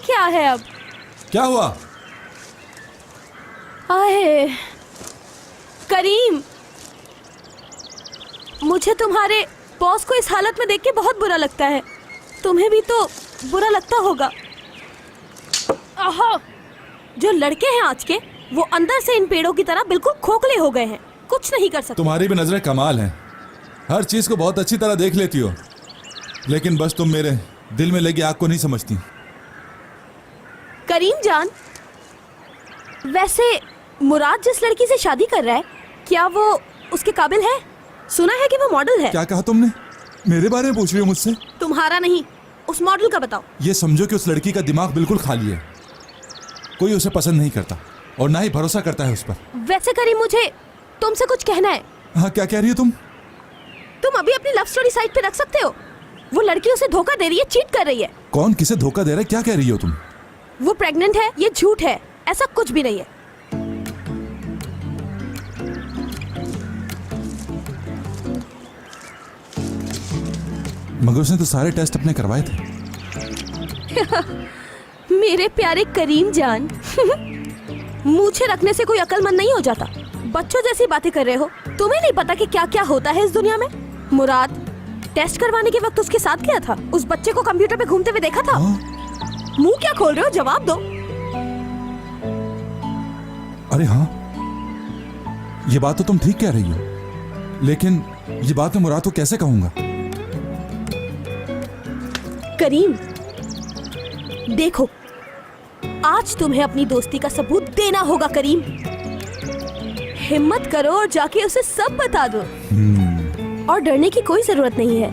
क्या है अब? क्या हुआ? आए करीम, मुझे तुम्हारे बॉस को इस हालत में देख के बहुत बुरा लगता है। तुम्हें भी तो बुरा लगता होगा। आहा, जो लड़के हैं आज के, वो अंदर से इन पेड़ों की तरह बिल्कुल खोखले हो गए हैं, कुछ नहीं कर सकते। तुम्हारी भी नजरें कमाल हैं, हर चीज को बहुत अच्छी तरह देख लेती हो, लेकिन बस तुम मेरे दिल में लगी आग को नहीं समझती। करीम जान, वैसे मुराद जिस लड़की से शादी कर रहा है, क्या वो उसके काबिल है? सुना है कि वो मॉडल है। क्या कहा तुमने? मेरे बारे में पूछ रही हो मुझसे? तुम्हारा नहीं, उस मॉडल का बताओ। ये समझो कि उस लड़की का दिमाग बिल्कुल खाली है, कोई उसे पसंद नहीं करता और ना ही भरोसा करता है उस पर। वैसे करीम, मुझे तुमसे कुछ कहना है। हाँ, क्या कह रही हो तुम? तुम अभी अपनी लव स्टोरी साइट पे रख सकते हो। वो लड़की उसे धोखा दे रही है, चीट कर रही है। कौन किसे धोखा दे रहा है? क्या कह रही हो तुम? वो प्रेग्नेंट है, ये झूठ है, ऐसा कुछ भी नहीं है। मगर उसने तो सारे टेस्ट अपने करवाए थे। मेरे प्यारे करीम जान, मूछें रखने से कोई अक्लमंद नहीं हो जाता। बच्चों जैसी बातें कर रहे हो। तुम्हें नहीं पता कि क्या क्या होता है इस दुनिया में? मुराद टेस्ट करवाने के वक्त उसके साथ गया था। उस बच्चे को कंप्यूटर पे घूमते हुए देखा था। मुंह क्या खोल रहे हो, जवाब दो। अरे हाँ, ये बात तो तुम ठीक कह रही हो, लेकिन ये बात मैं मुराद को कैसे कहूंगा? करीम देखो, आज तुम्हें अपनी दोस्ती का सबूत देना होगा। करीम, हिम्मत करो और जाके उसे सब बता दो। और डरने की कोई जरूरत नहीं है।